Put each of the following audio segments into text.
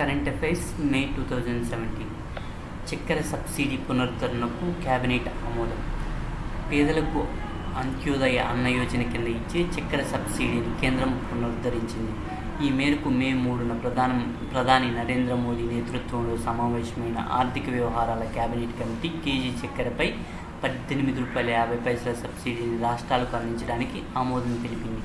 Current affairs May 2017 చక్కెర subsidy పునరుద్ధరణకు cabinet ఆమోదం. పేదలకు అంత్యోదయ అన్న యోజన కింద ఇచ్చే చక్కెర సబ్సిడీని కేంద్రం పునరుద్ధరించింది. ఈ మేరకు మే 3న ప్రధాని నరేంద్ర మోదీ నేతృత్వంలో సమావేశమైన ఆర్థిక వ్యవహారాల కేబినెట్ కమిటీ కేజీ చక్కెరపై ₹18.50 సబ్సిడీని రాష్ట్రాలకు అందించడానికి ఆమోదం తెలిపింది.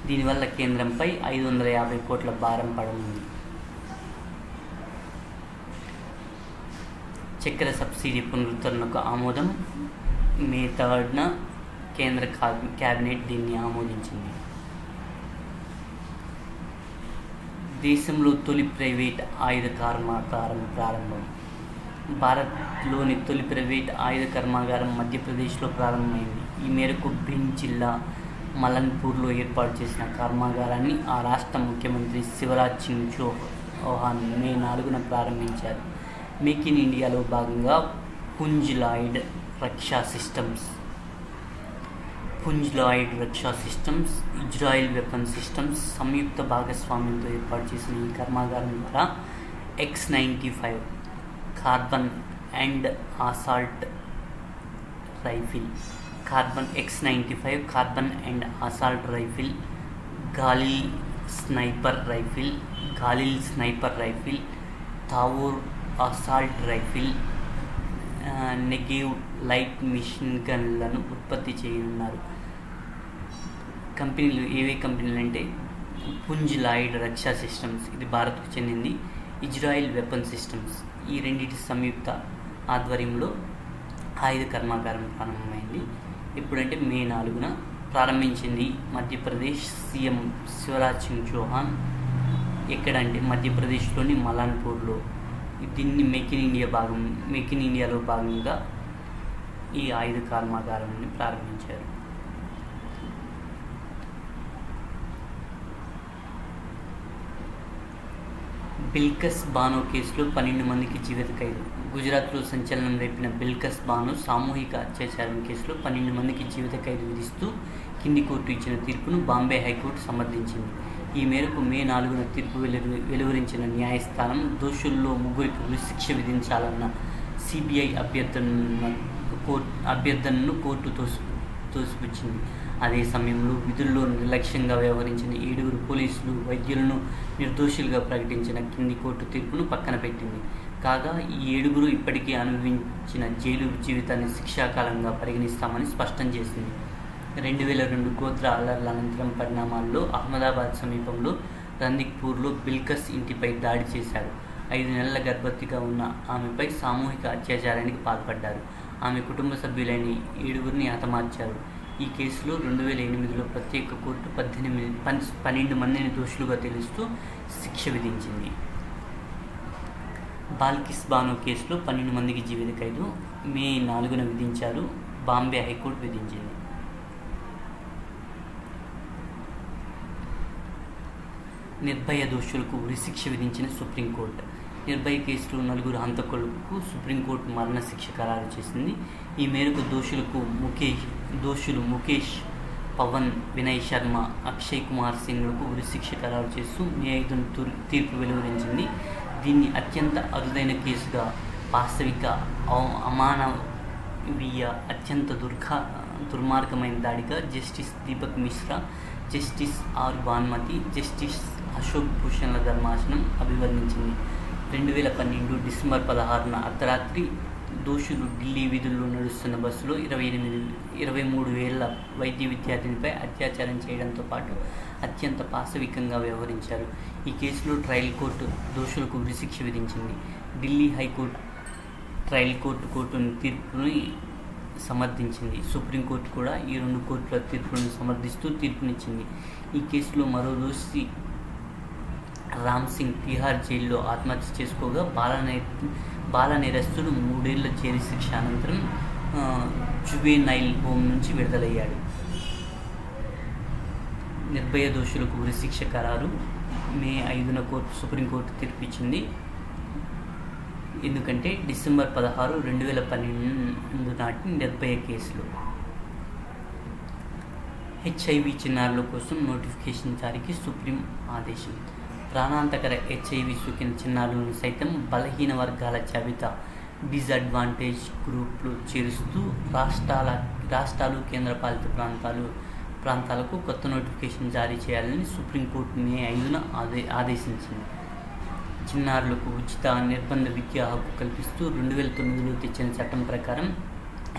దీనివల్ల కేంద్రంపై 550 కోట్ల భారం పడనుంది. చక్కెర సబ్సిడీ పునరుద్ధరణకు ఆమోదం. మే 3న కేంద్ర కేబినెట్ దీన్ని ఆమోదించింది. దేశంలో తొలి ప్రైవేట్ ఆయుధ కర్మాగారం ప్రారంభం. భారత్లోని తొలి ప్రైవేట్ ఆయుధ కర్మాగారం మధ్యప్రదేశ్లో ప్రారంభమైంది. ఈ మేరకు భిండ్ జిల్లా మలన్పూర్లో ఏర్పాటు చేసిన కర్మాగారాన్ని ఆ రాష్ట్ర ముఖ్యమంత్రి శివరాజ్ సింగ్ చౌహాన్ మే 4న ప్రారంభించారు. మేక్ ఇన్ ఇండియాలో భాగంగా Punj Lloyd Raksha systems, Israel weapon systems సంయుక్త భాగస్వామ్యంతో ఏర్పాటు చేసిన ఈ కర్మాగారం ద్వారా X-95 carbine and assault rifle, Galil sniper rifle, Tavor assault rifle, Negev light machine గన్లను ఉత్పత్తి చేయనున్నారు. కంపెనీలు ఏవే కంపెనీలు అంటే పుంజ్ లాయిడ్ రక్షా సిస్టమ్స్, ఇది భారత్కు చెందింది. ఇజ్రాయిల్ వెపన్ సిస్టమ్స్, ఈ రెండింటి సంయుక్త ఆధ్వర్యంలో ఆయుధ కర్మాగారం ప్రారంభమైంది. ఎప్పుడంటే మే 4న ప్రారంభించింది మధ్యప్రదేశ్ సీఎం శివరాజ్ సింగ్ చౌహాన్. ఎక్కడంటే మధ్యప్రదేశ్లోని మలన్పూర్లో. దీన్ని మేక్ ఇన్ ఇండియాలో భాగంగా ఈ ఆయుధ కర్మాగారాన్ని ప్రారంభించారు. బిల్కిస్ బానో కేసులో 12 మందికి జీవిత ఖైదు. గుజరాత్లో సంచలనం రేపిన బిల్కిస్ బానో సామూహిక అత్యాచారం కేసులో 12 మందికి జీవిత ఖైదు విధిస్తూ కింది కోర్టు ఇచ్చిన తీర్పును బాంబే హైకోర్టు సమర్థించింది. ఈ మేరకు మే 4న తీర్పు వెలువరించిన న్యాయస్థానం దోషుల్లో 3కి ఉరిశిక్ష విధించాలన్న సిబిఐ అభ్యర్థనను కోర్టు తోసిపుచ్చింది. అదే సమయంలో విధుల్లో నిర్లక్ష్యంగా వ్యవహరించిన 7 పోలీసులు, వైద్యులను నిర్దోషులుగా ప్రకటించిన కింది కోర్టు తీర్పును పక్కన పెట్టింది. కాగా ఈ 7 ఇప్పటికీ అనుభవించిన జైలు జీవితాన్ని శిక్షాకాలంగా పరిగణిస్తామని స్పష్టం చేసింది. 2002 గోత్ర అల్లర్ల అనంతరం పరిణామాల్లో అహ్మదాబాద్ సమీపంలో రందిక్పూర్లో బిల్కిస్ ఇంటిపై దాడి చేశారు. 5 నెలల గర్భవతిగా ఉన్న ఆమెపై సామూహిక అత్యాచారానికి పాల్పడ్డారు. ఆమె కుటుంబ సభ్యులైన 7 హతమార్చారు. ఈ కేసులో 2008లో ప్రత్యేక కోర్టు 12 మందిని దోషులుగా తెలుస్తూ శిక్ష విధించింది. బిల్కిస్ బానో కేసులో 12 మందికి జీవిత ఖైదు మే 4న విధించారు. బాంబే హైకోర్టు విధించింది. నిర్భయ దోషులకు ఉరిశిక్ష విధించిన సుప్రీంకోర్టు. నిర్భయ కేసులో 4 హంతకులకు సుప్రీంకోర్టు మరణశిక్ష ఖరారు చేసింది. ఈ మేరకు దోషులు ముఖేష్, పవన్, వినయ్ శర్మ, అక్షయ్ కుమార్ సింగ్లకు ఉరిశిక్ష ఖరారు చేస్తూ మే 5న తీర్పు వెలువరించింది. దీన్ని అత్యంత అరుదైన కేసుగా, వాస్తవిక, అమానవీయ, అత్యంత దుర్మార్గమైన దాడిగా justice Deepak Misra, justice R Bhanumati, justice Ashok భూషణ్ల ధర్మాసనం అభివర్ణించింది. 2012 డిసెంబర్ 16న అర్ధరాత్రి దోషులు ఢిల్లీ వీధుల్లో నడుస్తున్న బస్సులో 23 ఏళ్ల వైద్య విద్యార్థినిపై అత్యాచారం చేయడంతో పాటు అత్యంత పాశవికంగా వ్యవహరించారు. ఈ కేసులో ట్రయల్ కోర్టు దోషులకు ఉరిశిక్ష విధించింది. ఢిల్లీ హైకోర్టు ట్రయల్ కోర్టును తీర్పుని సమర్థించింది. సుప్రీంకోర్టు కూడా ఈ 2 కోర్టుల తీర్పులను సమర్థిస్తూ తీర్పునిచ్చింది. ఈ కేసులో మరో దోషి రామ్ సింగ్ తిహార్ జైల్లో ఆత్మహత్య చేసుకోగా బాల నేరస్తుడు 3 ఏళ్ల జైలు శిక్ష అనంతరం జువెనైల్ హోమ్ నుంచి విడుదలయ్యాడు. నిర్భయ దోషులకు ఉరిశిక్ష ఖరారు మే 5న సుప్రీంకోర్టు తీర్పిచ్చింది. ఎందుకంటే డిసెంబర్ 16, 2012 నాటి నిర్భయ కేసులో HIV చిన్నారుల కోసం నోటిఫికేషన్ జారీకి సుప్రీం ఆదేశం. ప్రాణాంతకర HIV సోకిన చిన్నారులను సైతం బలహీన వర్గాల జాబితా డిసడ్వాంటేజ్ గ్రూప్లు చేరుస్తూ రాష్ట్రాలు కేంద్రపాలిత ప్రాంతాలకు కొత్త నోటిఫికేషన్ జారీ చేయాలని సుప్రీంకోర్టు మే 5న ఆదేశించింది. చిన్నారులకు ఉచిత నిర్బంధ విద్యా హక్కు కల్పిస్తూ 2009లో తెచ్చిన చట్టం ప్రకారం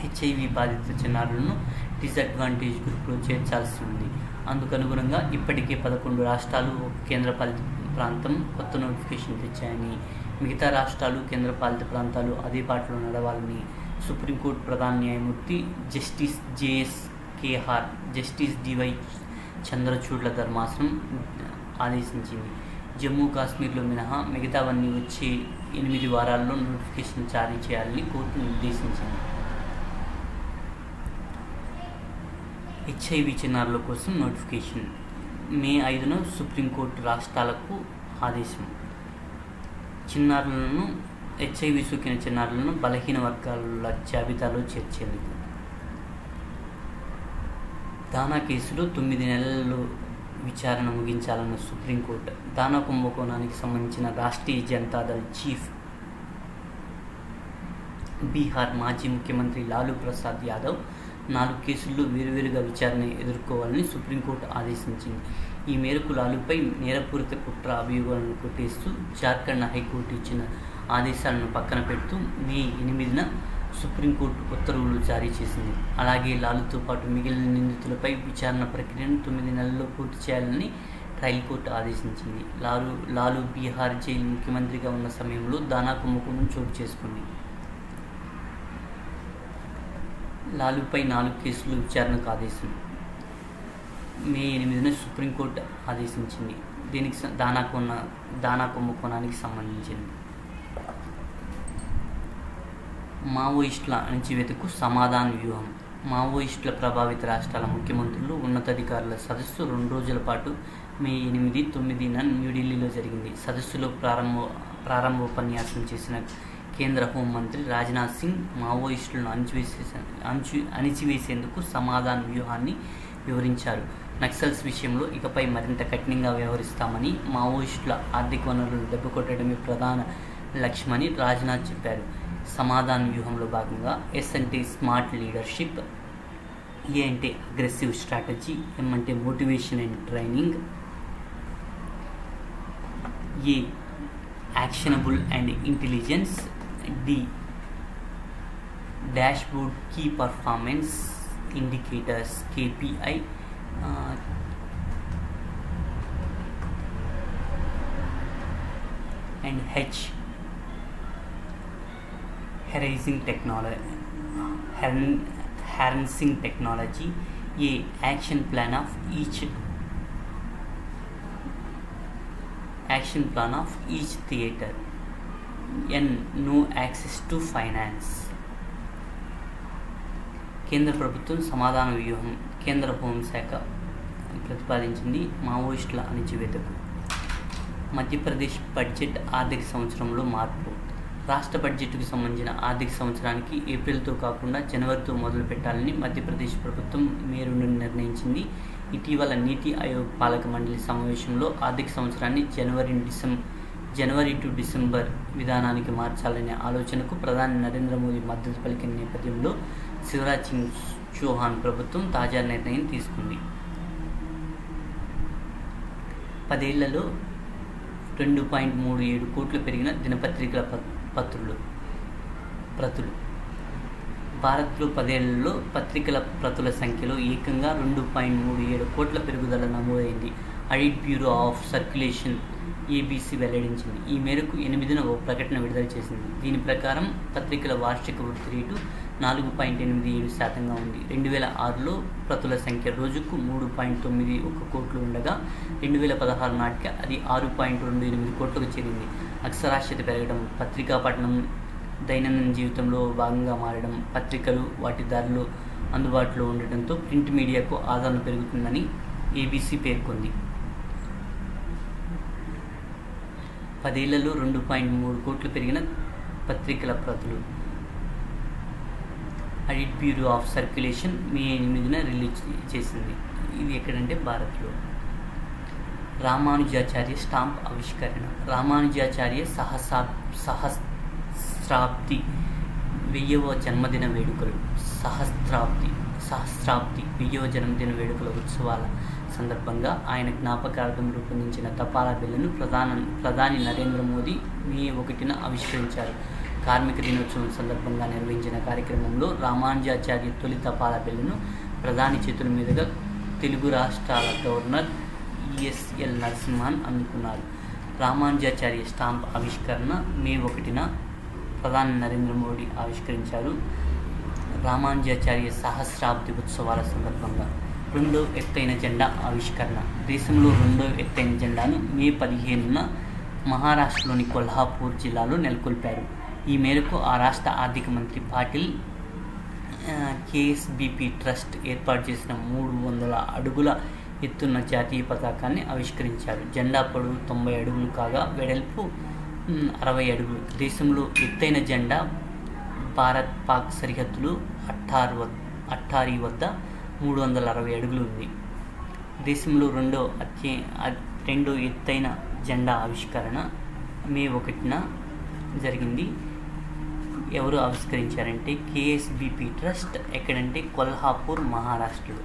HIV బాధిత చిన్నారులను డిసడ్వాంటేజ్ గ్రూప్లో చేర్చాల్సి ఉంది. అందుకనుగుణంగా ఇప్పటికే 11 రాష్ట్రాలు ఒక కేంద్రపాలిత ప్రాంతం కొత్త నోటిఫికేషన్ తెచ్చాయని, మిగతా రాష్ట్రాలు కేంద్రపాలిత ప్రాంతాలు అదే బాటలో నడవాలని సుప్రీంకోర్టు ప్రధాన న్యాయమూర్తి justice JS Kehar, justice DY చంద్రచూడ్ల ధర్మాసనం ఆదేశించింది. జమ్మూ కాశ్మీర్లో మినహా మిగతావన్నీ వచ్చే 8 వారాల్లో నోటిఫికేషన్ జారీ చేయాలని కోర్టు నిర్దేశించింది. HIV చిన్నారుల కోసం నోటిఫికేషన్ మే 5న సుప్రీంకోర్టు రాష్ట్రాలకు ఆదేశం. HIV సోకిన చిన్నారులను బలహీన వర్గాల జాబితాలో చేర్చేందుకు. దానా కేసులో 9 నెలల్లో విచారణ ముగించాలన్న సుప్రీంకోర్టు. దానా కుంభకోణానికి సంబంధించిన రాష్ట్రీయ జనతాదళ్ చీఫ్ బీహార్ మాజీ ముఖ్యమంత్రి లాలూ ప్రసాద్ యాదవ్ 4 కేసుల్లో వేరువేరుగా విచారణ ఎదుర్కోవాలని సుప్రీంకోర్టు ఆదేశించింది. ఈ మేరకు లాలూపై నేరపూరిత కుట్ర అభియోగాలను కొట్టేస్తూ జార్ఖండ్ హైకోర్టు ఇచ్చిన ఆదేశాలను పక్కన పెడుతూ మే 8న సుప్రీంకోర్టు ఉత్తర్వులు జారీ చేసింది. అలాగే లాలూతో పాటు మిగిలిన నిందితులపై విచారణ ప్రక్రియను 9 నెలల్లో పూర్తి చేయాలని ట్రయల్ కోర్టు ఆదేశించింది. లాలూ బీహార్ జైలు ముఖ్యమంత్రిగా ఉన్న సమయంలో దానా కుంభకోణం చోటు చేసుకుంది. లాలూపై 4 కేసులు విచారణకు ఆదేశం మే 8న సుప్రీంకోర్టు ఆదేశించింది. దీనికి దానా కుంభకోణానికి సంబంధించింది. మావోయిస్టుల అణచివేతకు సమాధాన వ్యూహం. మావోయిస్టుల ప్రభావిత రాష్ట్రాల ముఖ్యమంత్రులు, ఉన్నతాధికారుల సదస్సు 2 రోజుల పాటు మే 8, 9న న్యూఢిల్లీలో జరిగింది. సదస్సులో ప్రారంభోపన్యాసం చేసిన కేంద్ర హోంమంత్రి రాజ్నాథ్ సింగ్ మావోయిస్టులను అణిచివేసేందుకు సమాధాన వ్యూహాన్ని వివరించారు. నక్సల్స్ విషయంలో ఇకపై మరింత కఠినంగా వ్యవహరిస్తామని, మావోయిస్టుల ఆర్థిక వనరులను దెబ్బకొట్టడమే ప్రధాన లక్ష్యమని రాజ్నాథ్ చెప్పారు. సమాధాన వ్యూహంలో భాగంగా S అంటే స్మార్ట్ లీడర్షిప్, E అంటే అగ్రెసివ్ స్ట్రాటజీ, M అంటే motivation and training, A actionable and intelligence, D dashboard key performance indicators KPI, and H harnessing technology, A action plan of each theater, N no access to finance. కేంద్ర ప్రభుత్వం సమాధాన వ్యూహం కేంద్ర హోంశాఖ ప్రతిపాదించింది మావోయిస్టుల అణచివేతకు. మధ్యప్రదేశ్ బడ్జెట్ ఆర్థిక సంవత్సరంలో మార్పు. రాష్ట్ర బడ్జెట్కు సంబంధించిన ఆర్థిక సంవత్సరానికి ఏప్రిల్తో కాకుండా జనవరితో మొదలు పెట్టాలని మధ్యప్రదేశ్ ప్రభుత్వం మే 2న నిర్ణయించింది. ఇటీవల నీతి ఆయోగ్ పాలక మండలి సమావేశంలో ఆర్థిక సంవత్సరాన్ని జనవరి టు డిసెంబర్ విధానానికి మార్చాలనే ఆలోచనకు ప్రధాని నరేంద్ర మోదీ మద్దతు పలికిన నేపథ్యంలో శివరాజ్ సింగ్ చౌహాన్ ప్రభుత్వం తాజా నిర్ణయం తీసుకుంది. 10 ఏళ్లలో 2.37 కోట్లు పెరిగిన దినపత్రికల ప్రతులు. భారత్లో 10 ఏళ్లలో పత్రికల ప్రతుల సంఖ్యలో ఏకంగా 2.37 కోట్ల పెరుగుదల నమోదైంది. Audit bureau of circulation ABC వెల్లడించింది. ఈ మేరకు 8న ఓ ప్రకటన విడుదల చేసింది. దీని ప్రకారం పత్రికల వార్షిక వృద్ధి రేటు 4.87% ఉంది. 2006లో ప్రతుల సంఖ్య రోజుకు 3.91 కోట్లు ఉండగా 2016 నాటికి అది 6.28 కోట్లకు చేరింది. అక్షరాస్యత పెరగడం, పత్రికా పఠనం దైనందిన జీవితంలో భాగంగా మారడం, పత్రికలు వాటి ధరలు అందుబాటులో ఉండటంతో ప్రింట్ మీడియాకు ఆదరణ పెరుగుతుందని ABC పేర్కొంది. 10 ఏళ్లలో 2.3 కోట్లు పెరిగిన పత్రికల ప్రతులు. Audit bureau of circulation May 8న రిలీజ్ చేసింది. ఇది ఎక్కడంటే భారత్లో. రామానుజాచార్య స్టాంప్ ఆవిష్కరణ. రామానుజాచార్య సహస్రాబ్ది 1000వ జన్మదిన వేడుకలు. సహస్రాబ్ది 1000వ జన్మదిన వేడుకల ఉత్సవాల సందర్భంగా ఆయన జ్ఞాపకార్థం రూపొందించిన తపాలా బిల్లును ప్రధాని నరేంద్ర మోదీ మే 1న ఆవిష్కరించారు. కార్మిక దినోత్సవం సందర్భంగా నిర్వహించిన కార్యక్రమంలో రామానుజాచార్య తొలి తపాలా బిల్లును ప్రధాని చేతుల మీదుగా తెలుగు రాష్ట్రాల గవర్నర్ ఈఎస్ఎల్ నరసింహన్ అందుకున్నారు. రామానుజాచార్య స్టాంప్ ఆవిష్కరణ మే 1న ప్రధాని నరేంద్ర మోదీ ఆవిష్కరించారు. రామానుజాచార్య సహస్రాబ్ది ఉత్సవాల సందర్భంగా రెండో ఎత్తైన జెండా ఆవిష్కరణ. దేశంలో రెండో ఎత్తైన జెండాను మే 15న మహారాష్ట్రలోని కొల్హాపూర్ జిల్లాలో నెలకొల్పారు. ఈ మేరకు ఆ రాష్ట్ర ఆర్థిక మంత్రి పాటిల్ కేఎస్బిపి ట్రస్ట్ ఏర్పాటు చేసిన 300 అడుగుల ఎత్తున్న జాతీయ పతాకాన్ని ఆవిష్కరించారు. జెండా పొడవు 90 అడుగులు కాగా వెడల్పు 60 అడుగులు. దేశంలో ఎత్తైన జెండా భారత్-పాక్ సరిహద్దులు అట్టారీ వద్ద 360 అడుగులు ఉంది. దేశంలో రెండో ఎత్తైన జెండా ఆవిష్కరణ మే 1న జరిగింది. ఎవరు ఆవిష్కరించారంటే కేఎస్బిపి ట్రస్ట్. ఎక్కడంటే కొల్హాపూర్, మహారాష్ట్రలో.